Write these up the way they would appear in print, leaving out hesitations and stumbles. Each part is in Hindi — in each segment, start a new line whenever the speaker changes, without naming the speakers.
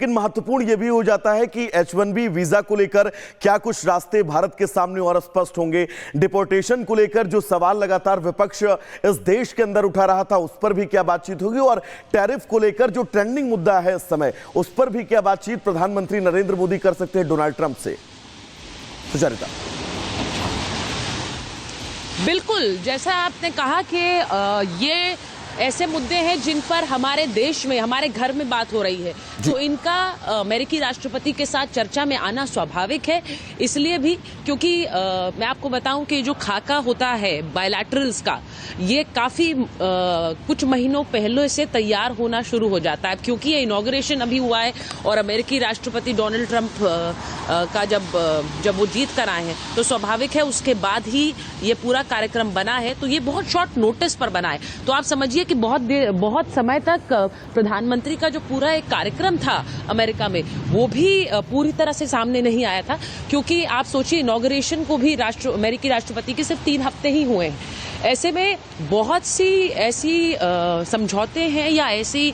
लेकिन महत्वपूर्ण यह भी हो जाता है कि H1B वीजा को लेकर क्या कुछ रास्ते भारत के सामने और स्पष्ट होंगे। डिपोर्टेशन को लेकर जो सवाल लगातार विपक्ष इस देश के अंदर उठा रहा था, उस पर भी क्या बातचीत होगी, और टैरिफ को लेकर जो ट्रेंडिंग मुद्दा है इस समय, उस पर भी क्या बातचीत प्रधानमंत्री नरेंद्र मोदी कर सकते हैं डोनाल्ड ट्रंप से। सुचरिता,
बिल्कुल, जैसा आपने कहा कि ये ऐसे मुद्दे हैं जिन पर हमारे देश में, हमारे घर में बात हो रही है, तो इनका अमेरिकी राष्ट्रपति के साथ चर्चा में आना स्वाभाविक है। इसलिए भी क्योंकि मैं आपको बताऊं कि जो खाका होता है बायलैटरल्स का, ये काफी कुछ महीनों पहले से तैयार होना शुरू हो जाता है, क्योंकि ये इनॉग्रेशन अभी हुआ है और अमेरिकी राष्ट्रपति डोनाल्ड ट्रंप का जब वो जीत कर आए हैं, तो स्वाभाविक है उसके बाद ही ये पूरा कार्यक्रम बना है। तो ये बहुत शॉर्ट नोटिस पर बना है। तो आप समझिए कि बहुत समय तक प्रधानमंत्री का जो पूरा एक कार्यक्रम था अमेरिका में, वो भी पूरी तरह से सामने नहीं आया था, क्योंकि आप सोचिए इनॉग्रेशन को भी अमेरिकी राष्ट्रपति के सिर्फ 3 हफ्ते ही हुए हैं। ऐसे में बहुत सी ऐसी समझौते हैं या ऐसी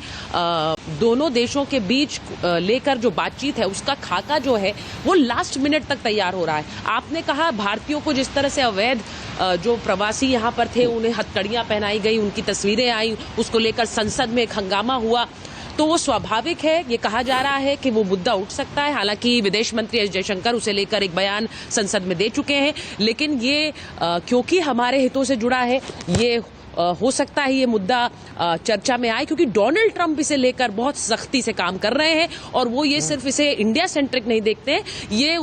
दोनों देशों के बीच लेकर जो बातचीत है, उसका खाका जो है वो लास्ट मिनट तक तैयार हो रहा है। आपने कहा भारतीयों को जिस तरह से अवैध जो प्रवासी यहाँ पर थे उन्हें हथकड़ियां पहनाई गई, उनकी तस्वीरें आई, उसको लेकर संसद में एक हंगामा हुआ, तो वो स्वाभाविक है। ये कहा जा रहा है कि वो मुद्दा उठ सकता है। हालांकि विदेश मंत्री एस जयशंकर उसे लेकर एक बयान संसद में दे चुके हैं, लेकिन ये क्योंकि हमारे हितों से जुड़ा है, ये हो सकता है ये मुद्दा चर्चा में आए, क्योंकि डोनाल्ड ट्रंप इसे लेकर बहुत सख्ती से काम कर रहे हैं और वो ये सिर्फ इसे इंडिया सेंट्रिक नहीं देखते हैं, ये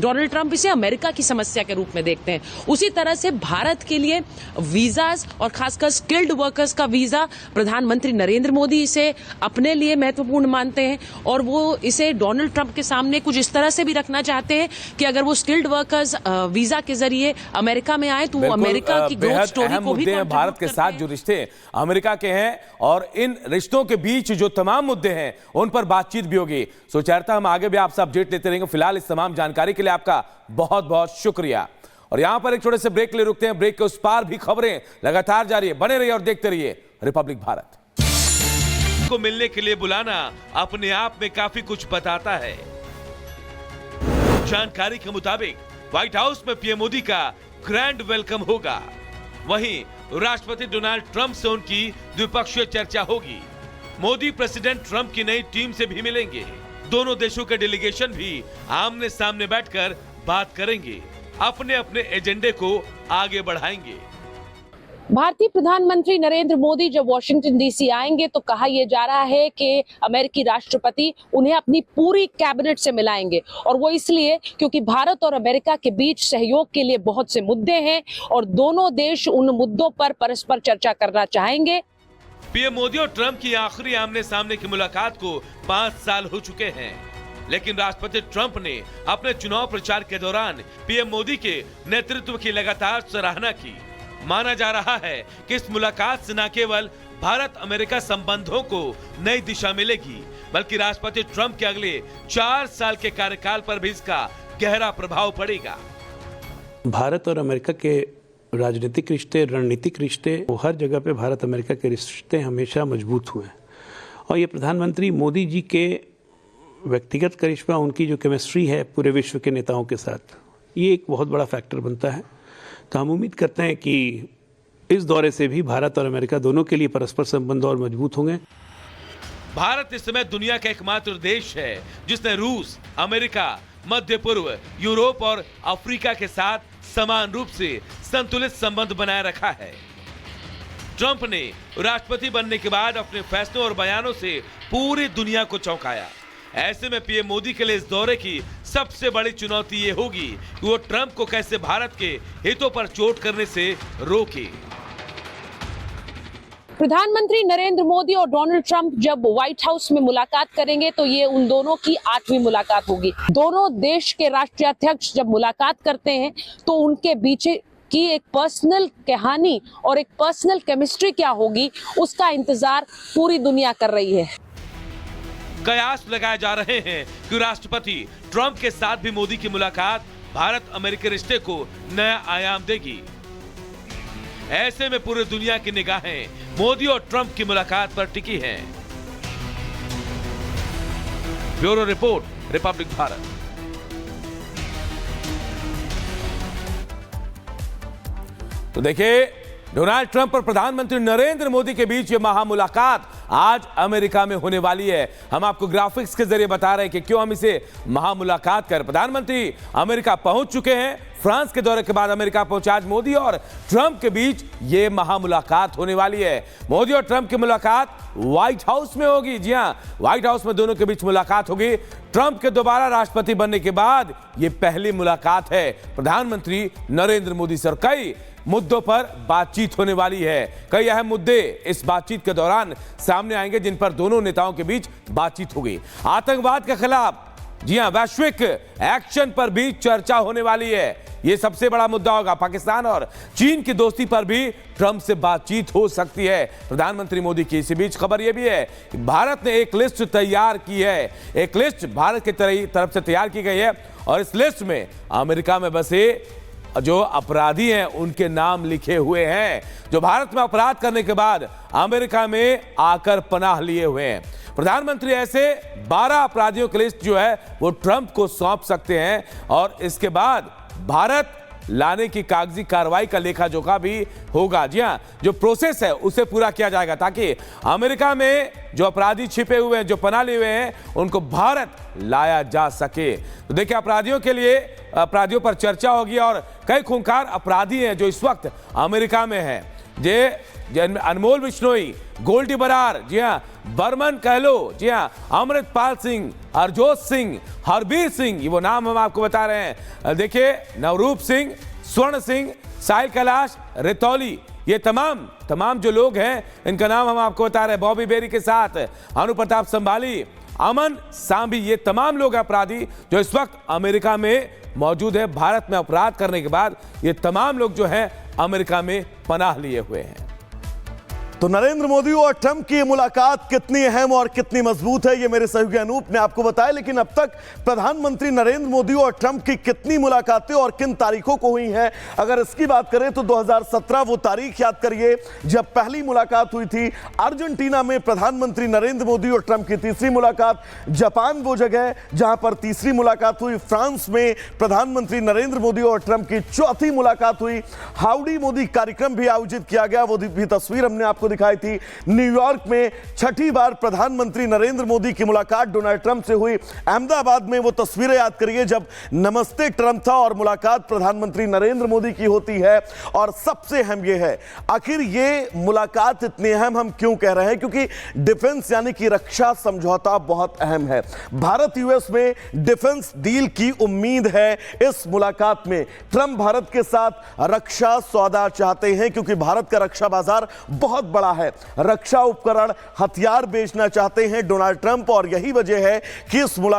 डोनाल्ड ट्रंप इसे अमेरिका की समस्या के रूप में देखते हैं। उसी तरह से भारत के लिए वीजाज और खासकर स्किल्ड वर्कर्स का वीजा प्रधानमंत्री नरेंद्र मोदी इसे अपने लिए महत्वपूर्ण मानते हैं और वो इसे डोनाल्ड ट्रंप के सामने कुछ इस तरह से भी रखना चाहते हैं कि अगर वो स्किल्ड वर्कर्स वीजा के जरिए अमेरिका में आए तो वो अमेरिका की ग्रोथ स्टोरी मुद्दे हैं।
भारत के साथ जो रिश्ते अमेरिका के हैं और इन रिश्तों के बीच जो तमाम मुद्दे हैं उन पर बातचीत भी होगी। सुचरिता, हम आगे भी आपसे अपडेट लेते रहेंगे। फिलहाल इस तमाम जानकारी के लिए आपका बहुत बहुत शुक्रिया। और यहां पर एक छोटे से ब्रेक के लिए रुकते हैं। ब्रेक के उस पार भी खबरें लगातार जारी है। बने रहिए और देखते रहिए रिपब्लिक भारत।
को मिलने के लिए बुलाना अपने आप में काफी कुछ बताता है। जानकारी के मुताबिक व्हाइट हाउस में पीएम मोदी का ग्रैंड वेलकम होगा। वहीं राष्ट्रपति डोनाल्ड ट्रंप से उनकी द्विपक्षीय चर्चा होगी। मोदी प्रेसिडेंट ट्रंप की नई टीम से भी मिलेंगे। दोनों देशों के डेलीगेशन भी आमने सामने बैठकर बात करेंगे, अपने अपने एजेंडे को आगे बढ़ाएंगे।
भारतीय प्रधानमंत्री नरेंद्र मोदी जब वॉशिंगटन डीसी आएंगे तो कहा यह जा रहा है कि अमेरिकी राष्ट्रपति उन्हें अपनी पूरी कैबिनेट से मिलाएंगे, और वो इसलिए क्योंकि भारत और अमेरिका के बीच सहयोग के लिए बहुत से मुद्दे हैं और दोनों देश उन मुद्दों पर परस्पर चर्चा करना चाहेंगे।
पीएम मोदी और ट्रंप की आखिरी आमने सामने की मुलाकात को 5 साल हो चुके हैं, लेकिन राष्ट्रपति ट्रंप ने अपने चुनाव प्रचार के दौरान पीएम मोदी के नेतृत्व की लगातार सराहना की। माना जा रहा है कि इस मुलाकात से न केवल भारत अमेरिका संबंधों को नई दिशा मिलेगी, बल्कि राष्ट्रपति ट्रंप के अगले 4 साल के कार्यकाल पर भी इसका गहरा प्रभाव पड़ेगा।
भारत और अमेरिका के राजनीतिक रिश्ते, रणनीतिक रिश्ते, वो हर जगह पे भारत अमेरिका के रिश्ते हमेशा मजबूत हुए हैं। और ये प्रधानमंत्री मोदी जी के व्यक्तिगत करिश्मा, उनकी जो केमिस्ट्री है पूरे विश्व के नेताओं के साथ, ये एक बहुत बड़ा फैक्टर बनता है। तो हम उम्मीद करते हैं कि इस दौरे से भी भारत और अमेरिका दोनों के लिए परस्पर संबंध और मजबूत होंगे।
भारत इस समय दुनिया का एकमात्र देश है जिसने रूस, अमेरिका, मध्य पूर्व, यूरोप और अफ्रीका के साथ समान रूप से संतुलित संबंध बनाए रखा है। ट्रंप ने राष्ट्रपति बनने के बाद अपने फैसलों और बयानों से पूरी दुनिया को चौंकाया। ऐसे में पीएम मोदी के लिए इस दौरे की सबसे बड़ी चुनौती ये होगी कि वो ट्रंप को कैसे भारत के हितों पर चोट करने से रोके।
प्रधानमंत्री नरेंद्र मोदी और डोनाल्ड ट्रंप जब व्हाइट हाउस में मुलाकात करेंगे तो ये उन दोनों की 8वीं मुलाकात होगी। दोनों देश के राष्ट्रीय अध्यक्ष जब मुलाकात करते हैं तो उनके बीच की एक पर्सनल कहानी और एक पर्सनल केमिस्ट्री क्या होगी, उसका इंतजार पूरी दुनिया कर रही है।
कयास लगाए जा रहे हैं कि राष्ट्रपति ट्रंप के साथ भी मोदी की मुलाकात भारत अमेरिकी रिश्ते को नया आयाम देगी। ऐसे में पूरी दुनिया की निगाहें मोदी और ट्रंप की मुलाकात पर टिकी हैं। Bureau report, Republic Bharat.
तो देखिए, डोनाल्ड ट्रंप और प्रधानमंत्री नरेंद्र मोदी के बीच ये महामुलाकात आज अमेरिका में होने वाली है। हम आपको ग्राफिक्स के जरिए बता रहे हैं कि क्यों हम इसे महामुलाकात कर। प्रधानमंत्री अमेरिका पहुंच चुके हैं। फ्रांस के दौरे के बाद अमेरिका पहुंचा आज मोदी और ट्रंप के बीच ये महामुलाकात होने वाली है। मोदी और ट्रंप की मुलाकात व्हाइट हाउस में होगी। जी हां, व्हाइट हाउस में दोनों के बीच मुलाकात होगी। ट्रंप के दोबारा राष्ट्रपति बनने के बाद ये पहली मुलाकात है प्रधानमंत्री नरेंद्र मोदी से। और कई मुद्दों पर बातचीत होने वाली है। कई अहम मुद्दे इस बातचीत के दौरान सामने आएंगे जिन पर दोनों नेताओं के बीच बातचीत होगी। आतंकवाद के खिलाफ, जी हां, वैश्विक एक्शन पर भी चर्चा होने वाली है। यह सबसे बड़ा मुद्दा होगा। पाकिस्तान और चीन की दोस्ती पर भी ट्रंप से बातचीत हो सकती है प्रधानमंत्री मोदी की। इसी बीच खबर यह भी है कि भारत ने एक लिस्ट तैयार की है। एक लिस्ट भारत की तरफ से तैयार की गई है और इस लिस्ट में अमेरिका में बसे जो अपराधी हैं उनके नाम लिखे हुए हैं, जो भारत में अपराध करने के बाद अमेरिका में आकर पनाह लिए हुए हैं। प्रधानमंत्री ऐसे 12 अपराधियों की लिस्ट जो है वो ट्रंप को सौंप सकते हैं और इसके बाद भारत लाने की कागजी कार्रवाई का लेखा जोखा भी होगा। जी हां, जो प्रोसेस है उसे पूरा किया जाएगा ताकि अमेरिका में जो अपराधी छिपे हुए हैं, जो पनाह लिए हुए हैं, उनको भारत लाया जा सके। तो देखिए, अपराधियों पर चर्चा होगी और कई खूंखार अपराधी हैं जो इस वक्त अमेरिका में हैं। अनमोल बिश्नोई, गोल्डी बरार, जी हां, बर्मन कह लो, जी हां, अमृतपाल सिंह, हरजोत सिंह, हरबीर सिंह, ये वो नाम हम आपको बता रहे हैं। देखिए, नवरूप सिंह, स्वर्ण सिंह, साहिल कैलाश, रितौली, ये तमाम जो लोग हैं इनका नाम हम आपको बता रहे हैं। बॉबी बेरी के साथ अनुप्रताप संभाली, अमन सांभी, ये तमाम लोग अपराधी जो इस वक्त अमेरिका में मौजूद है। भारत में अपराध करने के बाद ये तमाम लोग जो हैं अमेरिका में पनाह लिए हुए हैं।
तो नरेंद्र मोदी और ट्रंप की मुलाकात कितनी अहम और कितनी मजबूत है, ये मेरे सहयोगी अनूप ने आपको बताया। लेकिन अब तक प्रधानमंत्री नरेंद्र मोदी और ट्रंप की कितनी मुलाकातें और किन तारीखों को हुई हैं, अगर इसकी बात करें तो 2017 वो तारीख याद करिए जब पहली मुलाकात हुई थी अर्जेंटीना में प्रधानमंत्री नरेंद्र मोदी और ट्रंप की। तीसरी मुलाकात जापान वो जगह जहां पर तीसरी मुलाकात हुई। फ्रांस में प्रधानमंत्री नरेंद्र मोदी और ट्रंप की चौथी मुलाकात हुई। हाउडी मोदी कार्यक्रम भी आयोजित किया गया, वो भी तस्वीर हमने आपको दिखाई थी। न्यूयॉर्क में छठी बार प्रधानमंत्री नरेंद्र मोदी की मुलाकात डोनाल्ड ट्रंप से हुई। अहमदाबाद में वो तस्वीरें याद करिए जब नमस्ते ट्रंप था और मुलाकात प्रधानमंत्री नरेंद्र मोदी की होती है। और सबसे अहम यह है, आखिर ये मुलाकात इतनी अहम हम क्यों कह रहे हैं, क्योंकि डिफेंस यानी कि रक्षा समझौता बहुत अहम है। भारत यूएस में डिफेंस डील की उम्मीद है इस मुलाकात में। ट्रंप भारत के साथ रक्षा सौदा चाहते हैं क्योंकि भारत का रक्षा बाजार बहुत बड़ा है। रक्षा उपकरण, हथियार बेचना चाहते हैं डोनाल्ड ट्रंप और यही वजह है कि इस मुलाकात